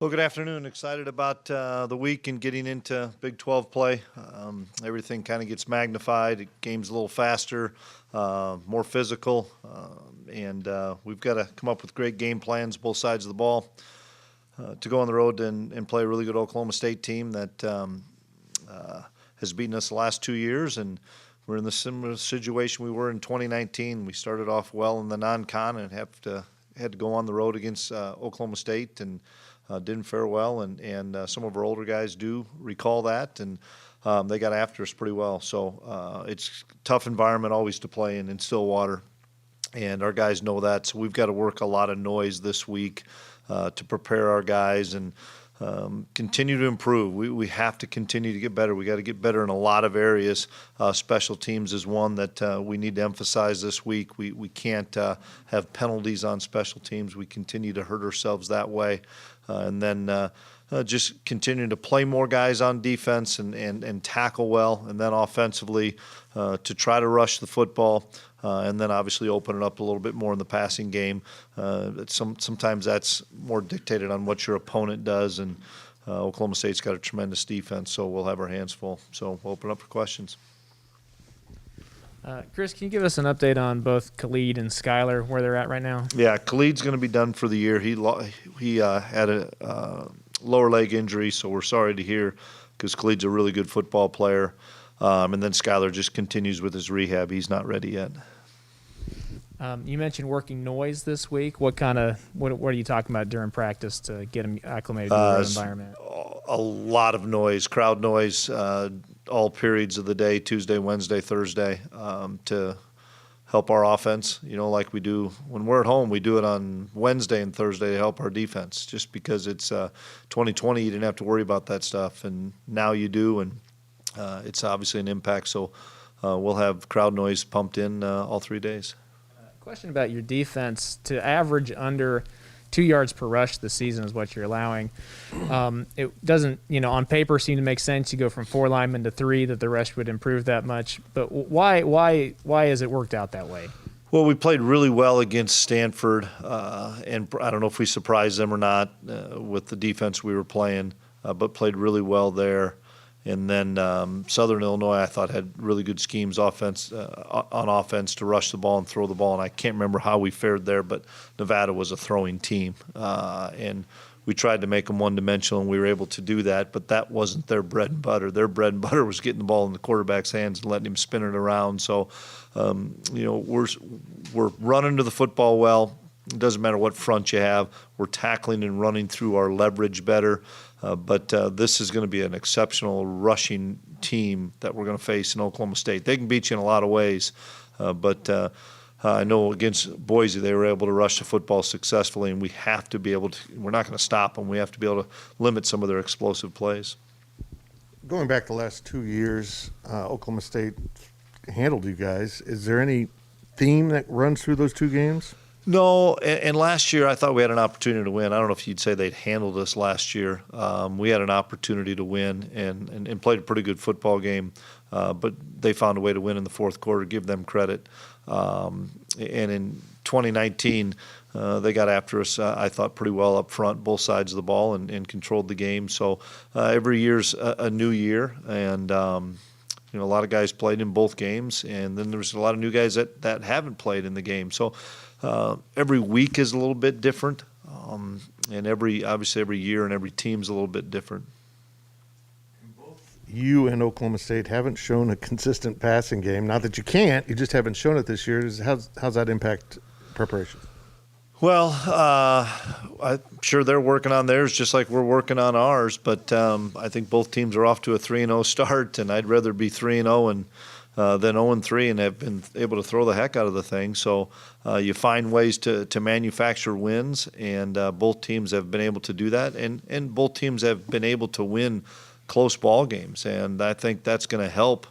Well, good afternoon. Excited about the week and getting into Big 12 play. Everything kind of gets magnified. The game's a little faster, more physical, and we've got to come up with great game plans, both sides of the ball, to go on the road and play a really good Oklahoma State team that has beaten us the last 2 years, and we're in the similar situation we were in 2019. We started off well in the non-con and had to go on the road against Oklahoma State and didn't fare well, and some of our older guys do recall that, and they got after us pretty well. So it's a tough environment always to play in Stillwater, and our guys know that. So we've got to work a lot of noise this week to prepare our guys and continue to improve. We have to continue to get better. We got to get better in a lot of areas. Special teams is one that we need to emphasize this week. We can't have penalties on special teams. We continue to hurt ourselves that way. And then just continue to play more guys on defense and tackle well, and then offensively to try to rush the football, and then obviously open it up a little bit more in the passing game. Sometimes that's more dictated on what your opponent does, and Oklahoma State's got a tremendous defense, so we'll have our hands full. So we'll open up for questions. Chris, can you give us an update on both Khalid and Skylar, where they're at right now? Yeah, Khalid's going to be done for the year. He had a lower leg injury, so we're sorry to hear, because Khalid's a really good football player. And then Skylar just continues with his rehab. He's not ready yet. You mentioned working noise this week. What are you talking about during practice to get them acclimated to the environment? A lot of noise, crowd noise, all periods of the day, Tuesday, Wednesday, Thursday, to help our offense. You know, like we do when we're at home, we do it on Wednesday and Thursday to help our defense, just because it's 2020, you didn't have to worry about that stuff, and now you do, and it's obviously an impact. So we'll have crowd noise pumped in all 3 days. Question about your defense. To average under 2 yards per rush this season is what you're allowing. It doesn't, on paper seem to make sense. You go from 4 linemen to 3, that the rush would improve that much. But why has it worked out that way? Well, we played really well against Stanford, and I don't know if we surprised them or not with the defense we were playing, but played really well there. And then Southern Illinois, I thought, had really good schemes on offense to rush the ball and throw the ball. And I can't remember how we fared there, but Nevada was a throwing team. And we tried to make them one-dimensional, and we were able to do that. But that wasn't their bread and butter. Their bread and butter was getting the ball in the quarterback's hands and letting him spin it around. So, we're running to the football well. It doesn't matter what front you have. We're tackling and running through our leverage better. But this is going to be an exceptional rushing team that we're going to face in Oklahoma State. They can beat you in a lot of ways, but I know against Boise they were able to rush the football successfully, and we have to be able to – we're not going to stop them. We have to be able to limit some of their explosive plays. Going back the last 2 years, Oklahoma State handled you guys. Is there any theme that runs through those 2 games? No, and last year I thought we had an opportunity to win. I don't know if you'd say they'd handled us last year. We had an opportunity to win and played a pretty good football game, but they found a way to win in the fourth quarter, give them credit. And in 2019, they got after us, I thought, pretty well up front, both sides of the ball, and controlled the game. So every year's a new year, and a lot of guys played in both games, and then there's a lot of new guys that haven't played in the game. So every week is a little bit different, and obviously every year and every team's a little bit different. Both you and Oklahoma State haven't shown a consistent passing game. Not that you can't, you just haven't shown it this year. How's that impact preparation? Well, I'm sure they're working on theirs just like we're working on ours, but I think both teams are off to a 3-0 start, and I'd rather be 3-0 and than 0-3 and have been able to throw the heck out of the thing. So you find ways to manufacture wins, and both teams have been able to do that, and both teams have been able to win close ball games, and I think that's going to help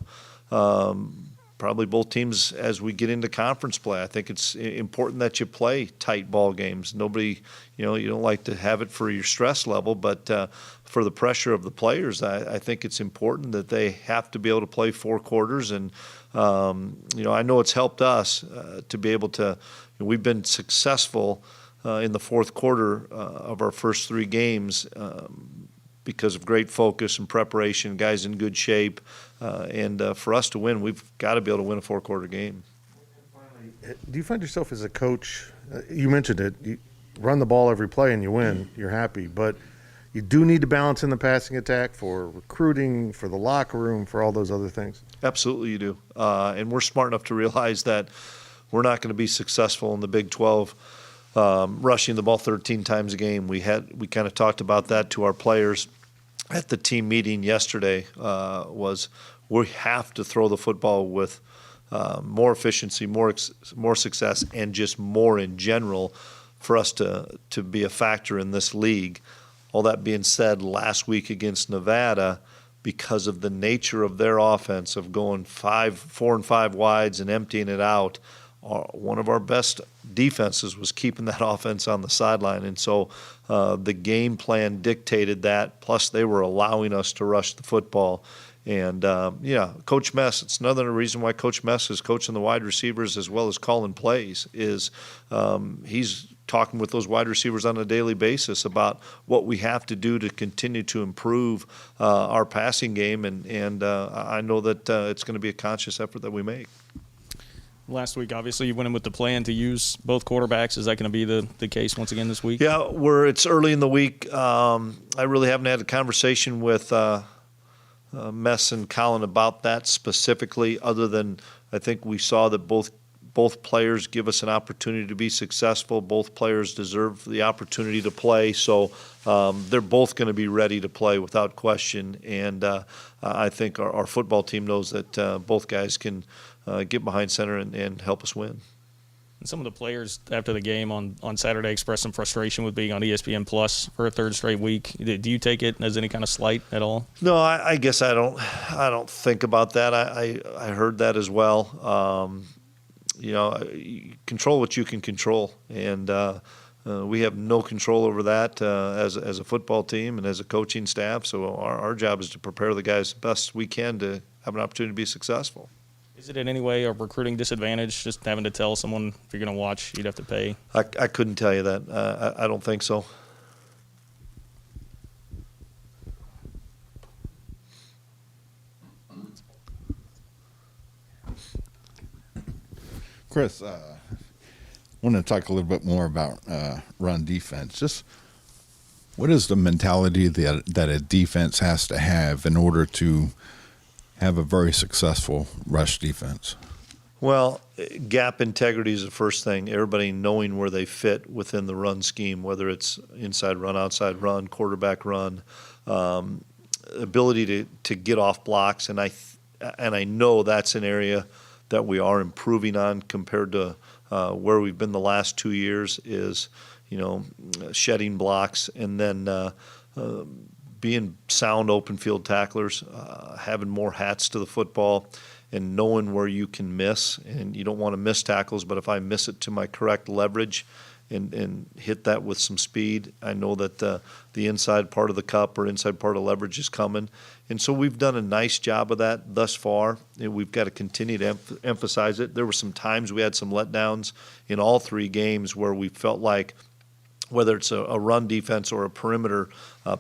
probably both teams as we get into conference play. I think it's important that you play tight ball games. Nobody, you don't like to have it for your stress level, but for the pressure of the players, I think it's important that they have to be able to play 4 quarters. And, I know it's helped us to be able to, we've been successful in the fourth quarter of our first three games because of great focus and preparation, guys in good shape. And for us to win, we've got to be able to win a four-quarter game. Do you find yourself as a coach, you mentioned it, you run the ball every play and you win, you're happy, but you do need to balance in the passing attack for recruiting, for the locker room, for all those other things? Absolutely you do. And we're smart enough to realize that we're not going to be successful in the Big 12 rushing the ball 13 times a game. We kind of talked about that to our players at the team meeting yesterday, was we have to throw the football with more efficiency, more success, and just more in general for us to be a factor in this league. All that being said, last week against Nevada, because of the nature of their offense of going 4 and 5 wides and emptying it out, one of our best defenses was keeping that offense on the sideline. And so the game plan dictated that, plus they were allowing us to rush the football. And, Coach Mess, it's another reason why Coach Mess is coaching the wide receivers as well as calling plays, is he's talking with those wide receivers on a daily basis about what we have to do to continue to improve our passing game. And I know that it's going to be a conscious effort that we make. Last week, obviously, you went in with the plan to use both quarterbacks. Is that going to be the case once again this week? Yeah, it's early in the week. I really haven't had a conversation with Mess and Colin about that specifically, other than I think we saw that both players give us an opportunity to be successful. Both players deserve the opportunity to play. So they're both going to be ready to play without question. And I think our football team knows that both guys can get behind center and help us win. And some of the players after the game on Saturday expressed some frustration with being on ESPN Plus for a third straight week. Do you take it as any kind of slight at all? No, I guess I don't think about that. I heard that as well. You control what you can control, and we have no control over that as a football team and as a coaching staff. So our job is to prepare the guys the best we can to have an opportunity to be successful. Is it in any way a recruiting disadvantage, just having to tell someone if you're going to watch, you'd have to pay? I couldn't tell you that. I don't think so. Chris, I want to talk a little bit more about run defense. Just what is the mentality that a defense has to have in order to have a very successful rush defense? Well, gap integrity is the first thing. Everybody knowing where they fit within the run scheme, whether it's inside run, outside run, quarterback run, ability to get off blocks, and I know that's an area that we are improving on compared to where we've been the last 2 years. Is shedding blocks, and then being sound open field tacklers, having more hats to the football, and knowing where you can miss. And you don't want to miss tackles, but if I miss it to my correct leverage and hit that with some speed, I know that the inside part of the cup or inside part of leverage is coming. And so we've done a nice job of that thus far, and we've got to continue to emphasize it. There were some times we had some letdowns in all three games where we felt like, whether it's a run defense or a perimeter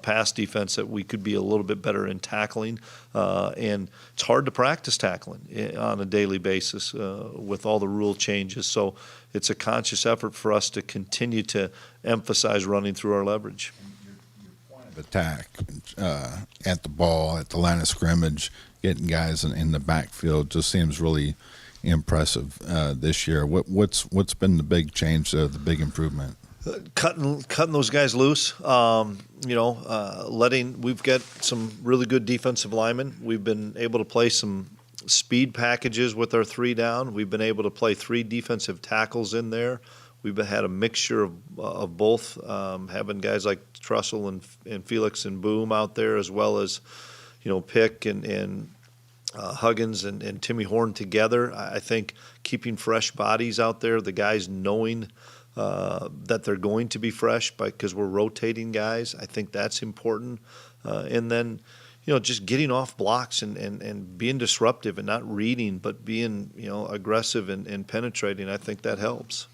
pass defense, that we could be a little bit better in tackling. And it's hard to practice tackling on a daily basis with all the rule changes. So it's a conscious effort for us to continue to emphasize running through our leverage. Your point of attack at the ball, at the line of scrimmage, getting guys in the backfield just seems really impressive this year. What's been the big change, the big improvement? Cutting those guys loose, we've got some really good defensive linemen. We've been able to play some speed packages with our 3 down. We've been able to play 3 defensive tackles in there. We've had a mixture of both, having guys like Trussell and Felix and Boom out there, as well as, Pick and Huggins and Timmy Horn together. I think keeping fresh bodies out there, the guys knowing that they're going to be fresh because we're rotating guys. I think that's important. And then, just getting off blocks and being disruptive and not reading, but being, aggressive and penetrating. I think that helps.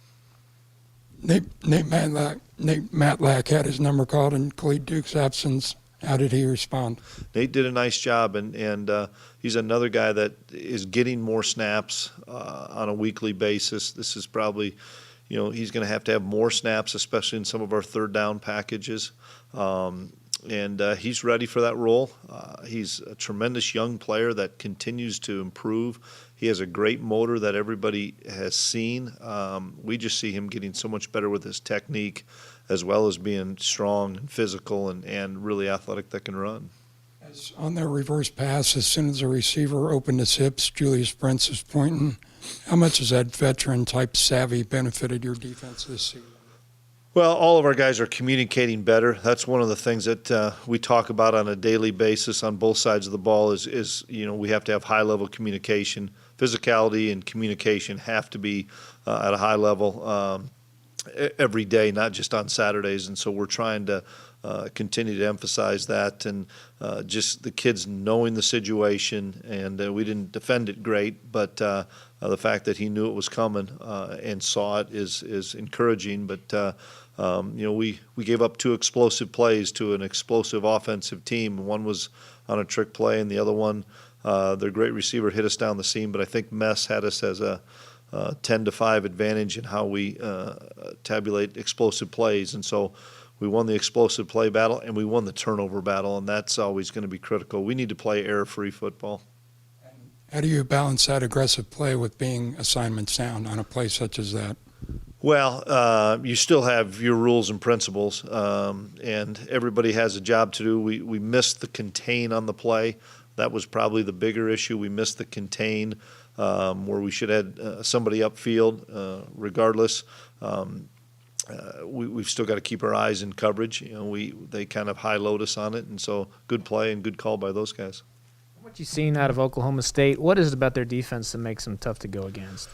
Nate Matlack had his number called in Khalid Duke's absence. How did he respond? Nate did a nice job, and he's another guy that is getting more snaps on a weekly basis. This is probably, he's going to have more snaps, especially in some of our third down packages. And he's ready for that role. He's a tremendous young player that continues to improve. He has a great motor that everybody has seen. We just see him getting so much better with his technique, as well as being strong and physical and really athletic that can run. As on their reverse pass, as soon as the receiver opened his hips, Julius Brents is pointing. How much has that veteran-type savvy benefited your defense this season? Well, all of our guys are communicating better. That's one of the things that we talk about on a daily basis on both sides of the ball is we have to have high-level communication. Physicality and communication have to be at a high level every day, not just on Saturdays. And so we're trying to continue to emphasize that, and just the kids knowing the situation. And we didn't defend it great, but the fact that he knew it was coming and saw it is encouraging. But we gave up 2 explosive plays to an explosive offensive team. One was on a trick play, and the other one, their great receiver hit us down the seam. But I think Mess had us as a 10-5 advantage in how we tabulate explosive plays. And so we won the explosive play battle, and we won the turnover battle, and that's always going to be critical. We need to play error-free football. How do you balance that aggressive play with being assignment sound on a play such as that? Well, you still have your rules and principles, and everybody has a job to do. We missed the contain on the play. That was probably the bigger issue. We missed the contain where we should have had somebody upfield. Regardless, we've still got to keep our eyes in coverage. They kind of high-load us on it, and so good play and good call by those guys. What you've seen out of Oklahoma State, what is it about their defense that makes them tough to go against?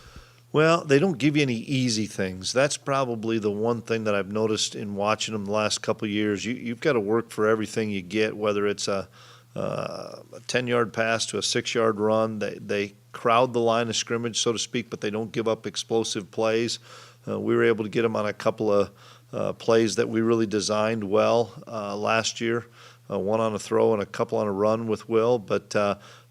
Well, they don't give you any easy things. That's probably the one thing that I've noticed in watching them the last couple of years. You've got to work for everything you get, whether it's a 10-yard pass to a 6-yard run. They crowd the line of scrimmage, so to speak, but they don't give up explosive plays. We were able to get them on a couple of plays that we really designed well last year, one on a throw and a couple on a run with Will, but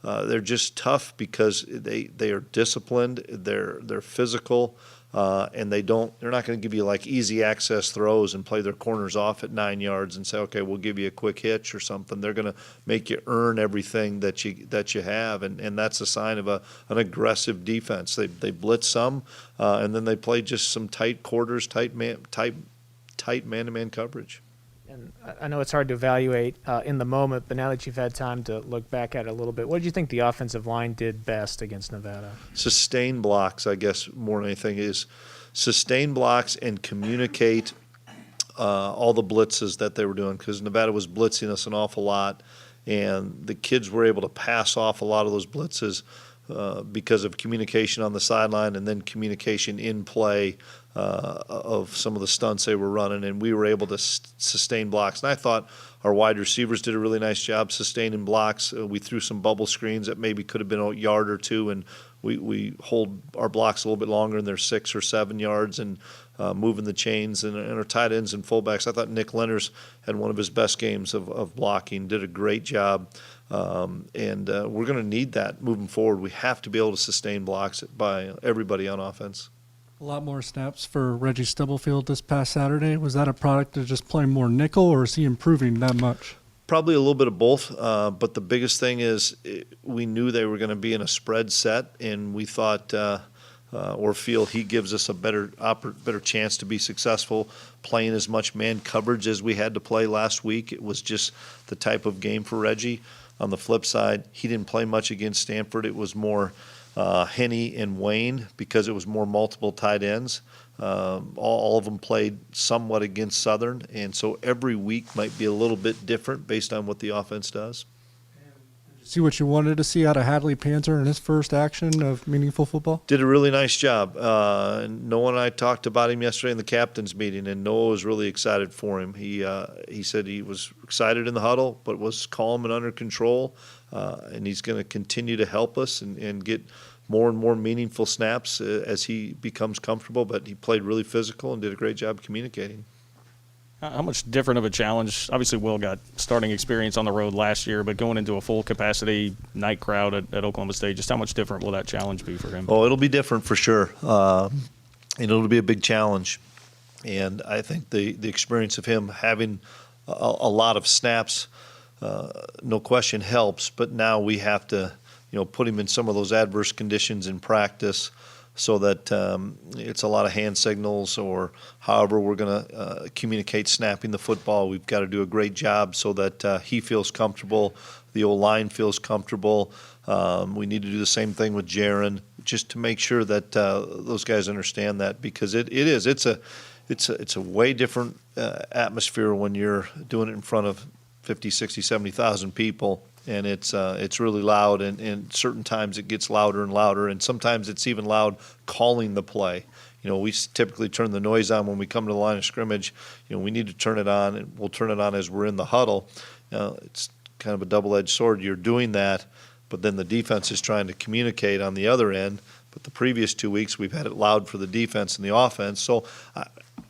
they're just tough because they are disciplined, they're physical, and they're not going to give you like easy access throws and play their corners off at 9 yards and say, okay, we'll give you a quick hitch or something. They're going to make you earn everything that you have, and that's a sign of an aggressive defense. They blitz some, and then they play just some tight quarters, tight man-to-man coverage. And I know it's hard to evaluate in the moment, but now that you've had time to look back at it a little bit, what did you think the offensive line did best against Nevada? Sustain blocks, I guess, more than anything, is sustain blocks and communicate all the blitzes that they were doing, because Nevada was blitzing us an awful lot, and the kids were able to pass off a lot of those blitzes because of communication on the sideline and then communication in play of some of the stunts they were running, and we were able to sustain blocks. And I thought our wide receivers did a really nice job sustaining blocks. We threw some bubble screens that maybe could have been a yard or two, and we hold our blocks a little bit longer, and they're 6 or 7 yards, and moving the chains. And our tight ends and fullbacks, I thought Nick Lenners had one of his best games of blocking, did a great job. And we're going to need that moving forward. We have to be able to sustain blocks by everybody on offense. A lot more snaps for Reggie Stubblefield this past Saturday. Was that a product of just playing more nickel, or is he improving that much? Probably a little bit of both, but the biggest thing is we knew they were going to be in a spread set, and we thought or feel he gives us a better chance to be successful playing as much man coverage as we had to play last week. It was just the type of game for Reggie. On the flip side, he didn't play much against Stanford. It was more Henney and Wayne because it was more multiple tight ends. All of them played somewhat against Southern, and so every week might be a little bit different based on what the offense does. See what you wanted to see out of Hadley Panther in his first action of meaningful football? Did a really nice job. Noah and I talked about him yesterday in the captain's meeting, and Noah was really excited for him. He said he was excited in the huddle, but was calm and under control, and he's going to continue to help us and get more and more meaningful snaps as he becomes comfortable, but he played really physical and did a great job communicating. How much different of a challenge? Obviously, Will got starting experience on the road last year, but going into a full capacity night crowd at Oklahoma State, just how much different will that challenge be for him? Oh, it'll be different for sure. And it'll be a big challenge. And I think the experience of him having a lot of snaps, no question helps. But now we have to, put him in some of those adverse conditions in practice, so that it's a lot of hand signals or however we're going to communicate snapping the football. We've got to do a great job so that he feels comfortable, the O-line feels comfortable. We need to do the same thing with Jaron, just to make sure that those guys understand that, because it's a way different atmosphere when you're doing it in front of 50, 60, 70,000 people. And it's really loud, and certain times it gets louder and louder, and sometimes it's even loud calling the play. We typically turn the noise on when we come to the line of scrimmage. We need to turn it on, and we'll turn it on as we're in the huddle. It's kind of a double-edged sword. You're doing that, but then the defense is trying to communicate on the other end. But the previous 2 weeks, we've had it loud for the defense and the offense. So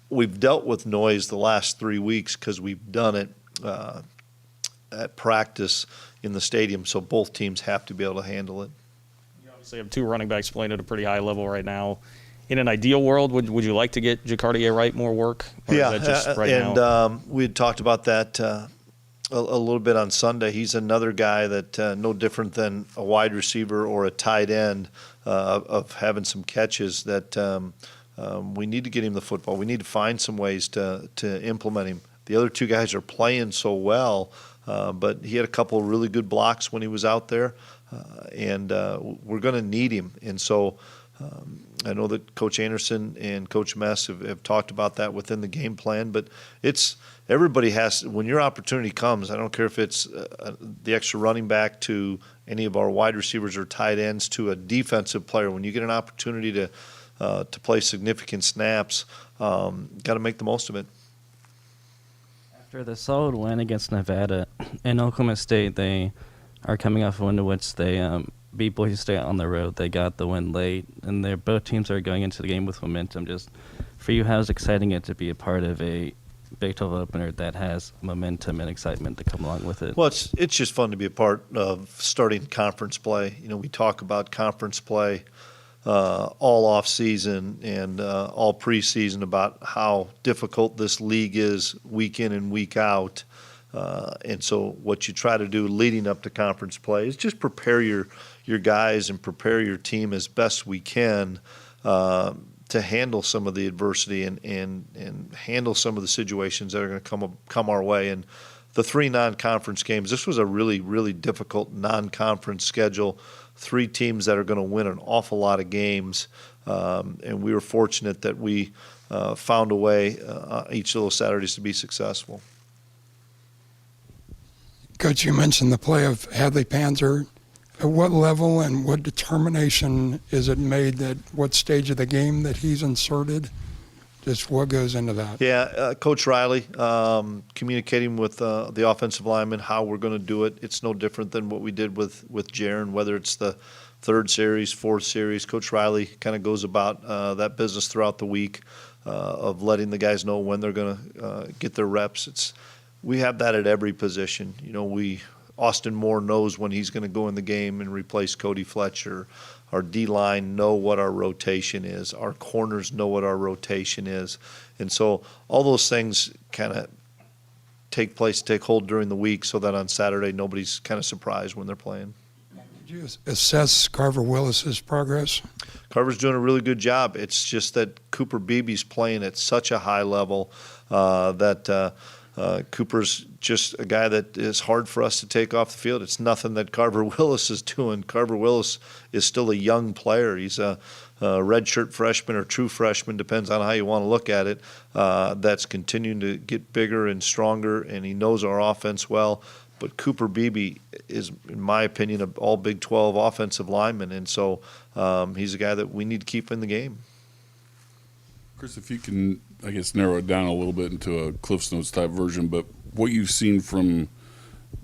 we've dealt with noise the last 3 weeks because we've done it at practice in the stadium, so both teams have to be able to handle it. You obviously have two running backs playing at a pretty high level right now. In an ideal world, would you like to get Jacardia Wright more work? Or Yeah, is that just right and now? we had talked about that a little bit on Sunday. He's another guy that no different than a wide receiver or a tight end of having some catches that we need to get him the football. We need to find some ways to implement him. The other two guys are playing so well, but he had a couple of really good blocks when he was out there, and we're going to need him. And so I know that Coach Anderson and Coach Mess have talked about that within the game plan, but everybody has, when your opportunity comes, I don't care if it's the extra running back to any of our wide receivers or tight ends to a defensive player, when you get an opportunity to play significant snaps, got to make the most of it. After the solid win against Nevada and Oklahoma State, they are coming off a win in which they beat Boise State on the road. They got the win late, and both teams are going into the game with momentum. Just for you, how's exciting it to be a part of a Big 12 opener that has momentum and excitement to come along with it? Well, it's just fun to be a part of starting conference play. We talk about conference play all off season and all preseason about how difficult this league is week in and week out. And so what you try to do leading up to conference play is just prepare your guys and prepare your team as best we can to handle some of the adversity and handle some of the situations that are going to come our way. And the 3 non-conference games, this was a really, really difficult non-conference schedule. 3 teams that are going to win an awful lot of games, and we were fortunate that we found a way each of those Saturdays to be successful. Coach, you mentioned the play of Hadley Panzer. At what level and what determination is it made that what stage of the game that he's inserted? Just what goes into that? Yeah, Coach Riley communicating with the offensive lineman how we're going to do it. It's no different than what we did with Jaron, whether it's the 3rd series, 4th series. Coach Riley kind of goes about that business throughout the week of letting the guys know when they're going to get their reps. We have that at every position. Austin Moore knows when he's going to go in the game and replace Cody Fletcher. Our D-line know what our rotation is. Our corners know what our rotation is. And so all those things kind of take hold during the week so that on Saturday nobody's kind of surprised when they're playing. Did you assess Carver Willis's progress? Carver's doing a really good job. It's just that Cooper Beebe's playing at such a high level that Cooper's just a guy that is hard for us to take off the field. It's nothing that Carver Willis is doing. Carver Willis is still a young player. He's a redshirt freshman or true freshman, depends on how you want to look at it, that's continuing to get bigger and stronger, and he knows our offense well. But Cooper Beebe is, in my opinion, an all Big 12 offensive lineman, and so he's a guy that we need to keep in the game. Chris, if you can, I guess, narrow it down a little bit into a Cliff's Notes type version, but what you've seen from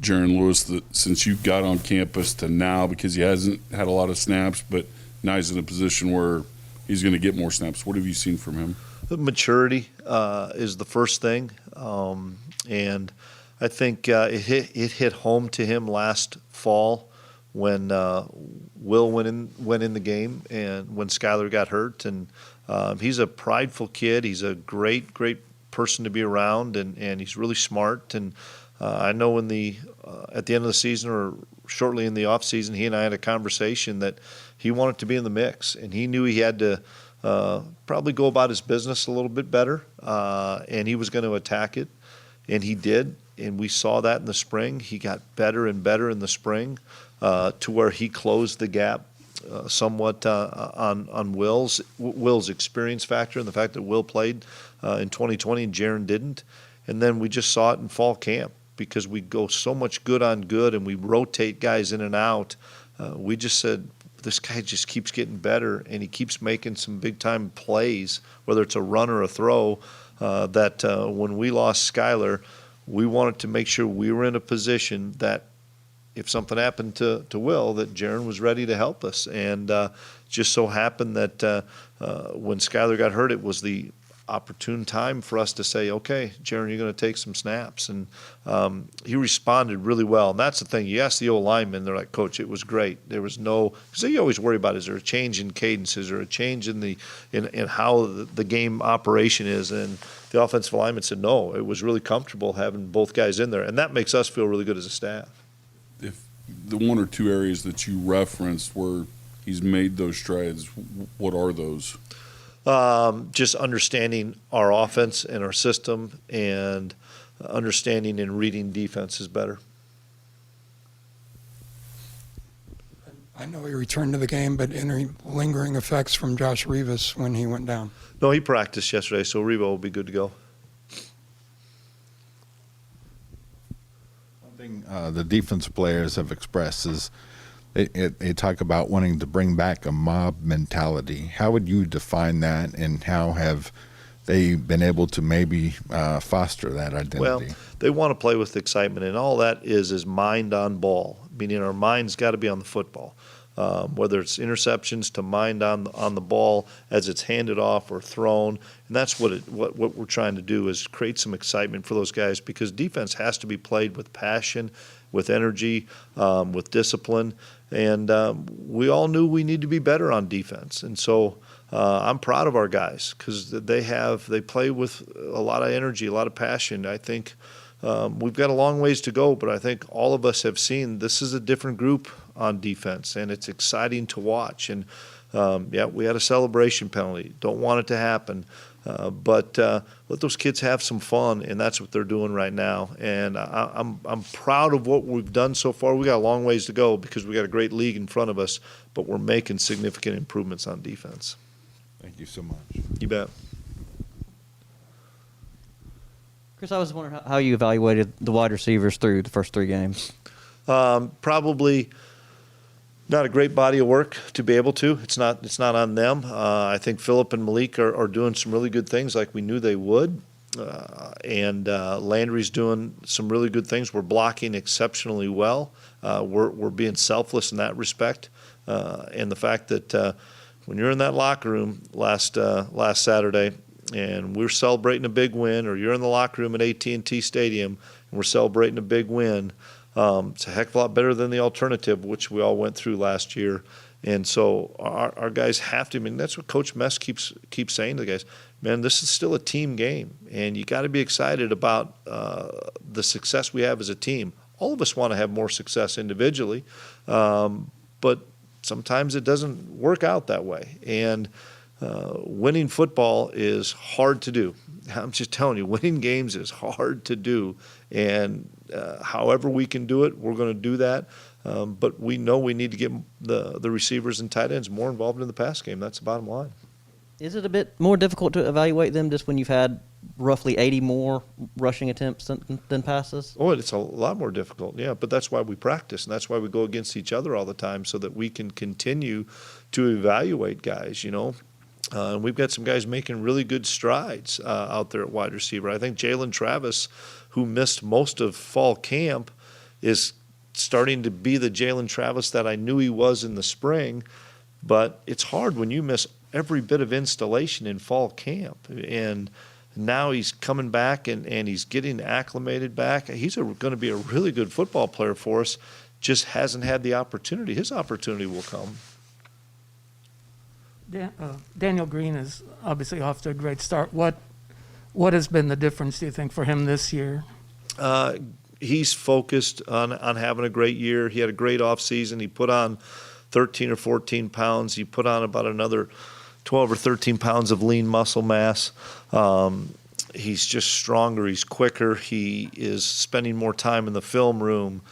Jaron Lewis since you got on campus to now, because he hasn't had a lot of snaps, but now he's in a position where he's going to get more snaps. What have you seen from him? Maturity is the first thing, and I think it hit home to him last fall when Will went in the game and when Skylar got hurt. And he's a prideful kid. He's a great person to be around, and he's really smart. And I know at the end of the season or shortly in the off season, he and I had a conversation that he wanted to be in the mix, and he knew he had to probably go about his business a little bit better, and he was going to attack it, and he did. And we saw that in the spring. He got better and better in the spring to where he closed the gap somewhat on Will's experience factor and the fact that Will played in 2020 and Jaron didn't. And then we just saw it in fall camp because we go so much good on good and we rotate guys in and out. We just said, this guy just keeps getting better and he keeps making some big-time plays, whether it's a run or a throw, that when we lost Skylar, we wanted to make sure we were in a position that if something happened to Will, that Jaron was ready to help us. And just so happened that when Skylar got hurt, it was the opportune time for us to say, okay, Jaron, you're going to take some snaps. And he responded really well. And that's the thing. You ask the old linemen, they're like, Coach, it was great. There was no – because you always worry about, is there a change in cadence? Is there a change in how the game operation is? And the offensive lineman said, no, it was really comfortable having both guys in there. And that makes us feel really good as a staff. If the one or two areas that you referenced where he's made those strides, what are those? Just understanding our offense and our system and understanding and reading defenses better. I know he returned to the game, but any lingering effects from Josh Rivas when he went down? No, he practiced yesterday, so Revo will be good to go. One thing the defensive players have expressed is they talk about wanting to bring back a mob mentality. How would you define that, and how have they been able to maybe foster that identity? Well, they want to play with excitement, and all that is mind on ball, meaning our mind's got to be on the football. Whether it's interceptions to mind on the ball as it's handed off or thrown, and that's what we're trying to do is create some excitement for those guys, because defense has to be played with passion, with energy, with discipline, and we all knew we need to be better on defense, and so I'm proud of our guys because they play with a lot of energy, a lot of passion. I think we've got a long ways to go, but I think all of us have seen this is a different group on defense, and it's exciting to watch. And we had a celebration penalty. Don't want it to happen, but let those kids have some fun, and that's what they're doing right now. And I'm proud of what we've done so far. We got a long ways to go because we got a great league in front of us, but we're making significant improvements on defense. Thank you so much. You bet. Chris, I was wondering how you evaluated the wide receivers through the first three games. Probably not a great body of work to be able to. It's not on them. I think Phillip and Malik are doing some really good things like we knew they would. And Landry's doing some really good things. We're blocking exceptionally well. We're being selfless in that respect. And the fact that when you're in that locker room last Saturday and we're celebrating a big win, or you're in the locker room at AT&T Stadium and we're celebrating a big win, it's a heck of a lot better than the alternative, which we all went through last year. And so our guys have to. I mean, that's what Coach Mess keeps saying to the guys. Man, this is still a team game, and you got to be excited about the success we have as a team. All of us want to have more success individually, but sometimes it doesn't work out that way. And winning football is hard to do. I'm just telling you, winning games is hard to do. And however we can do it, we're going to do that. But we know we need to get the receivers and tight ends more involved in the pass game. That's the bottom line. Is it a bit more difficult to evaluate them just when you've had roughly 80 more rushing attempts than passes? Oh, it's a lot more difficult, yeah. But that's why we practice, and that's why we go against each other all the time, so that we can continue to evaluate guys, you know. And we've got some guys making really good strides out there at wide receiver. I think Jalen Travis, who missed most of fall camp, is starting to be the Jalen Travis that I knew he was in the spring. But it's hard when you miss every bit of installation in fall camp. And now he's coming back and he's getting acclimated back. He's going to be a really good football player for us, just hasn't had the opportunity. His opportunity will come. Daniel Green is obviously off to a great start. What has been the difference, do you think, for him this year? He's focused on having a great year. He had a great offseason. He put on 13 or 14 pounds. He put on about another 12 or 13 pounds of lean muscle mass. He's just stronger. He's quicker. He is spending more time in the film room,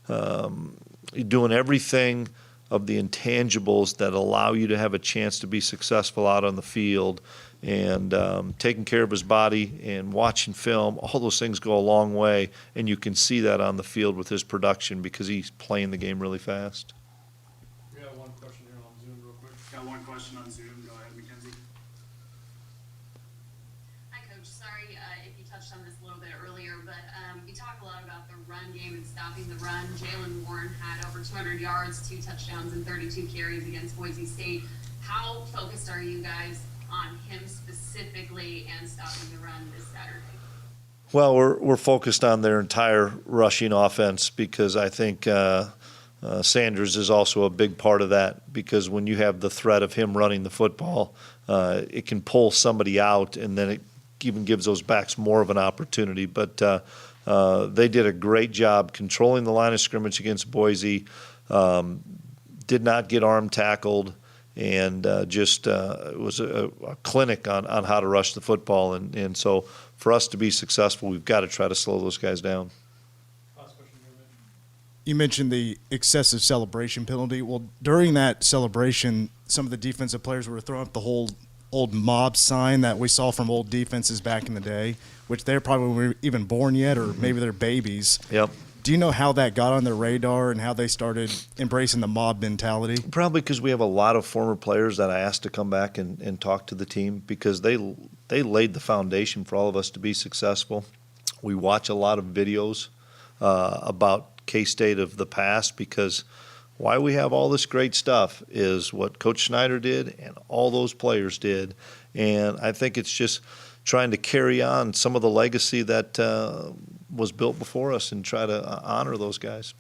doing everything of the intangibles that allow you to have a chance to be successful out on the field, and taking care of his body and watching film. All those things go a long way, and you can see that on the field with his production because he's playing the game really fast. We got one question here on Zoom real quick. Got one question on Zoom. Go ahead, Mackenzie. Hi, Coach. Sorry if you touched on this a little bit earlier, but you talk a lot about the run game and stopping the run. Jalen Warren had over 200 yards, 2 touchdowns, and 32 carries against Boise State. How focused are you guys on him specifically and stopping the run this Saturday? Well, we're focused on their entire rushing offense because I think Sanders is also a big part of that, because when you have the threat of him running the football, it can pull somebody out, and then it even gives those backs more of an opportunity. But they did a great job controlling the line of scrimmage against Boise, did not get arm tackled, and it was a clinic on how to rush the football. And so for us to be successful, we've got to try to slow those guys down. You mentioned the excessive celebration penalty. Well, during that celebration, some of the defensive players were throwing up the whole old mob sign that we saw from old defenses back in the day, which they probably weren't even born yet, or maybe they're babies. Yep. Do you know how that got on their radar and how they started embracing the mob mentality? Probably because we have a lot of former players that I asked to come back and talk to the team, because they laid the foundation for all of us to be successful. We watch a lot of videos about K-State of the past, because why we have all this great stuff is what Coach Snyder did and all those players did. And I think it's just trying to carry on some of the legacy that was built before us and try to honor those guys.